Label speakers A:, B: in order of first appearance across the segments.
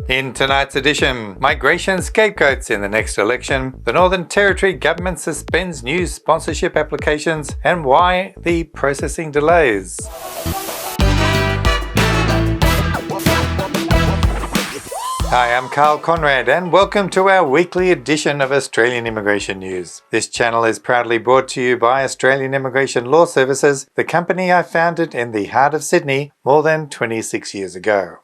A: In tonight's edition, migration scapegoats in the next election, the Northern Territory government suspends new sponsorship applications, and why the processing delays. Hi, I'm Karl Konrad and welcome to our weekly edition of Australian Immigration News. This channel is proudly brought to you by Australian Immigration Law Services, the company I founded in the heart of Sydney more than 26 years ago.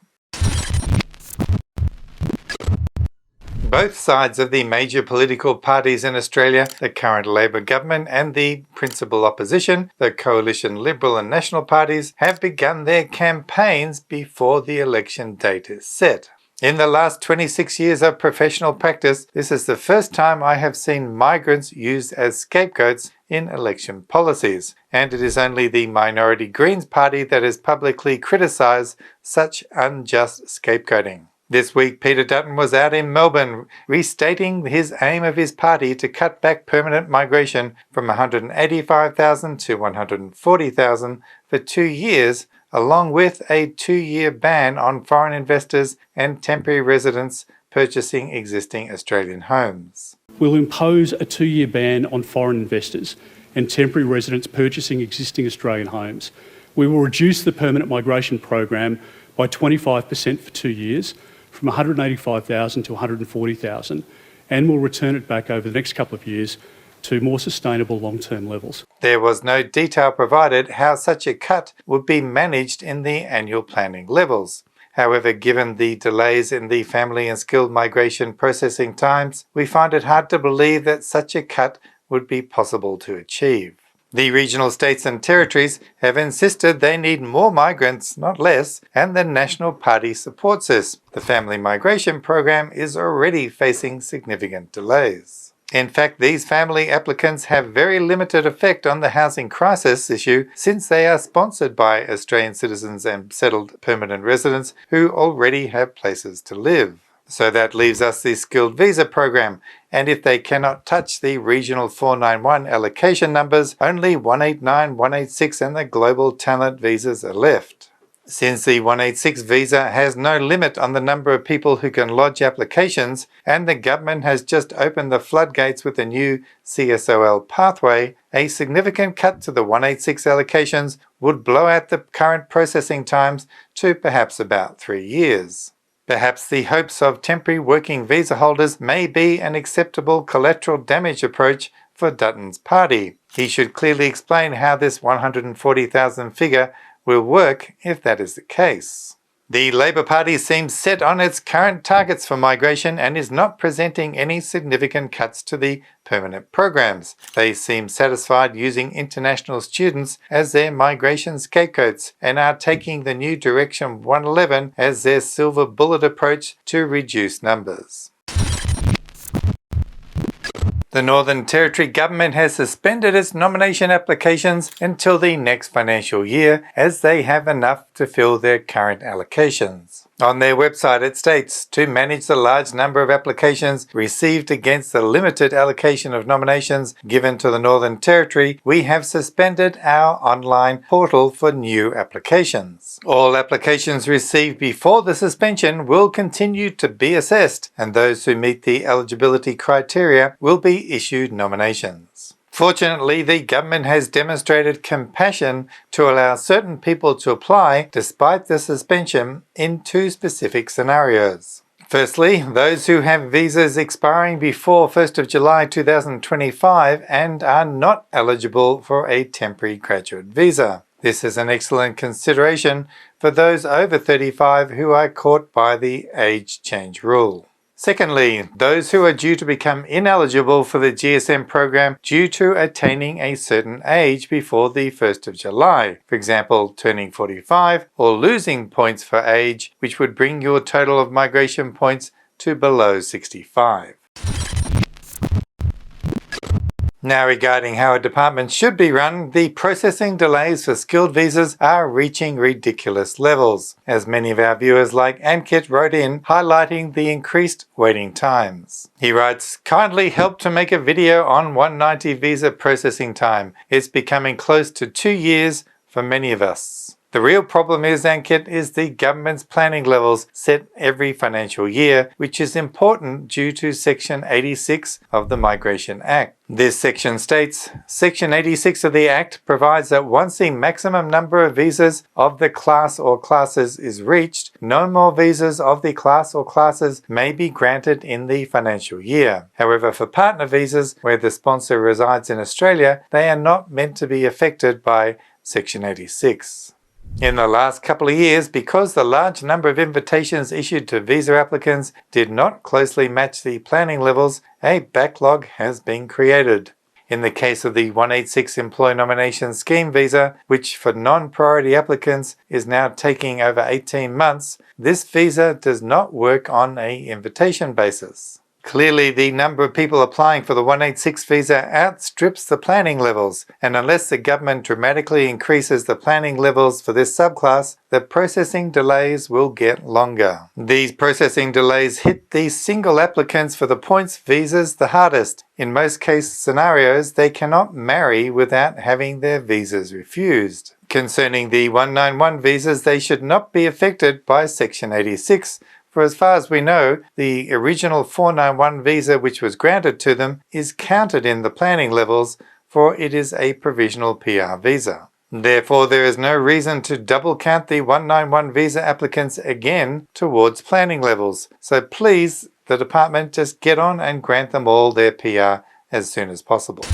A: Both sides of the major political parties in Australia, the current Labor government and the principal opposition, the coalition Liberal and National parties, have begun their campaigns before the election date is set. In the last 26 years of professional practice, this is the first time I have seen migrants used as scapegoats in election policies, and it is only the minority Greens party that has publicly criticised such unjust scapegoating. This week, Peter Dutton was out in Melbourne restating his aim of his party to cut back permanent migration from 185,000 to 140,000 for 2 years, along with a 2-year ban on foreign investors and temporary residents purchasing existing Australian homes.
B: We'll impose a 2-year ban on foreign investors and temporary residents purchasing existing Australian homes. We will reduce the permanent migration program by 25% for 2 years, from 185,000 to 140,000, and will return it back over the next couple of years to more sustainable long-term levels.
A: There was no detail provided how such a cut would be managed in the annual planning levels. However, given the delays in the family and skilled migration processing times, we find it hard to believe that such a cut would be possible to achieve. The regional states and territories have insisted they need more migrants, not less, and the National Party supports this. The family migration program is already facing significant delays. In fact, these family applicants have very limited effect on the housing crisis issue since they are sponsored by Australian citizens and settled permanent residents who already have places to live. So that leaves us the skilled visa program, and if they cannot touch the regional 491 allocation numbers, only 189, 186 and the global talent visas are left. Since the 186 visa has no limit on the number of people who can lodge applications, and the government has just opened the floodgates with a new CSOL pathway, a significant cut to the 186 allocations would blow out the current processing times to perhaps about 3 years. Perhaps the hopes of temporary working visa holders may be an acceptable collateral damage approach for Dutton's party. He should clearly explain how this 140,000 figure will work if that is the case. The Labor Party seems set on its current targets for migration and is not presenting any significant cuts to the permanent programs. They seem satisfied using international students as their migration scapegoats and are taking the new Direction 111 as their silver bullet approach to reduce numbers. The Northern Territory government has suspended its nomination applications until the next financial year as they have enough to fill their current allocations. On their website it states, to manage the large number of applications received against the limited allocation of nominations given to the Northern Territory, we have suspended our online portal for new applications. All applications received before the suspension will continue to be assessed, and those who meet the eligibility criteria will be issued nominations. Fortunately, the government has demonstrated compassion to allow certain people to apply despite the suspension in 2 specific scenarios. Firstly, those who have visas expiring before 1st of July 2025 and are not eligible for a temporary graduate visa. This is an excellent consideration for those over 35 who are caught by the age change rule. Secondly, those who are due to become ineligible for the GSM program due to attaining a certain age before the 1st of July, for example, turning 45 or losing points for age, which would bring your total of migration points to below 65. Now, regarding how a department should be run, the processing delays for skilled visas are reaching ridiculous levels, as many of our viewers like Ankit wrote in highlighting the increased waiting times. He writes, "Kindly help to make a video on 190 visa processing time. It's becoming close to 2 years for many of us." The real problem is, Ankit, is the government's planning levels set every financial year, which is important due to Section 86 of the Migration Act. This section states, Section 86 of the Act provides that once the maximum number of visas of the class or classes is reached, no more visas of the class or classes may be granted in the financial year. However, for partner visas, where the sponsor resides in Australia, they are not meant to be affected by Section 86. In the last couple of years, because the large number of invitations issued to visa applicants did not closely match the planning levels, a backlog has been created. In the case of the 186 Employee Nomination Scheme visa, which for non-priority applicants is now taking over 18 months, this visa does not work on an invitation basis. Clearly, the number of people applying for the 186 visa outstrips the planning levels, and unless the government dramatically increases the planning levels for this subclass, the processing delays will get longer. These processing delays hit the single applicants for the points visas the hardest. In most case scenarios, they cannot marry without having their visas refused. Concerning the 191 visas, they should not be affected by Section 86. For as far as we know, the original 491 visa which was granted to them is counted in the planning levels, for it is a provisional PR visa. Therefore, there is no reason to double count the 191 visa applicants again towards planning levels. So please, the department, just get on and grant them all their PR as soon as possible.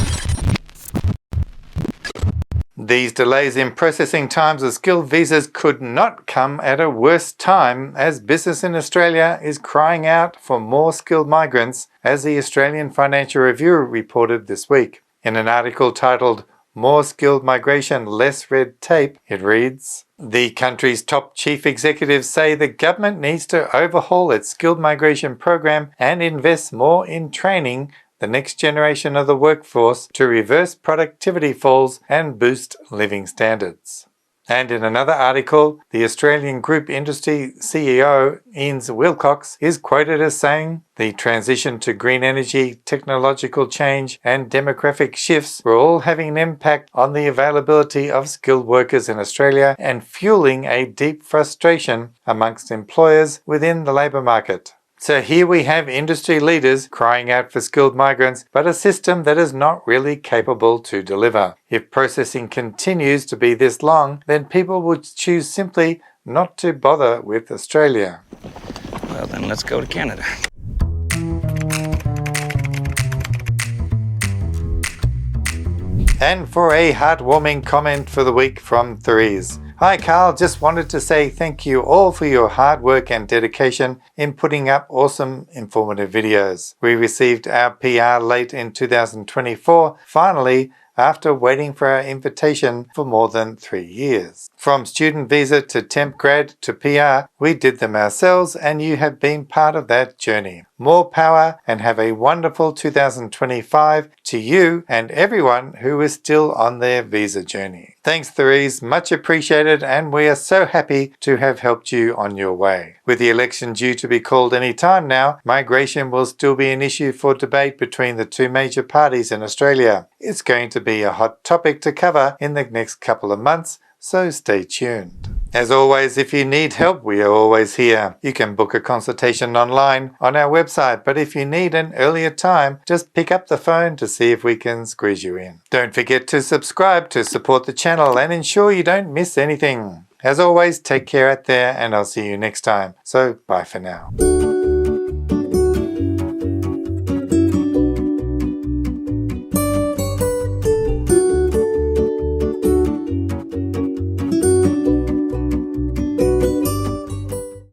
A: These delays in processing times of skilled visas could not come at a worse time, as business in Australia is crying out for more skilled migrants, as the Australian Financial Review reported this week. In an article titled More Skilled Migration, Less Red Tape, it reads, the country's top chief executives say the government needs to overhaul its skilled migration program and invest more in training the next generation of the workforce to reverse productivity falls and boost living standards. And in another article, the Australian Group Industry CEO, Ian Wilcox, is quoted as saying, the transition to green energy, technological change and demographic shifts were all having an impact on the availability of skilled workers in Australia and fueling a deep frustration amongst employers within the labour market. So here we have industry leaders crying out for skilled migrants, but a system that is not really capable to deliver. If processing continues to be this long, then people would choose simply not to bother with Australia.
C: Well, then let's go to Canada.
A: And for a heartwarming comment for the week from Therese. Hi Karl, just wanted to say thank you all for your hard work and dedication in putting up awesome informative videos. We received our PR late in 2024, finally, after waiting for our invitation for more than 3 years. From student visa to temp grad to PR, we did them ourselves and you have been part of that journey. More power and have a wonderful 2025 to you and everyone who is still on their visa journey. Thanks Therese, much appreciated, and we are so happy to have helped you on your way. With the election due to be called any time now, migration will still be an issue for debate between the two major parties in Australia. It's going to be a hot topic to cover in the next couple of months, so stay tuned. As always, if you need help, we are always here. You can book a consultation online on our website, but if you need an earlier time, just pick up the phone to see if we can squeeze you in. Don't forget to subscribe to support the channel and ensure you don't miss anything. As always, take care out there and I'll see you next time. So, bye for now.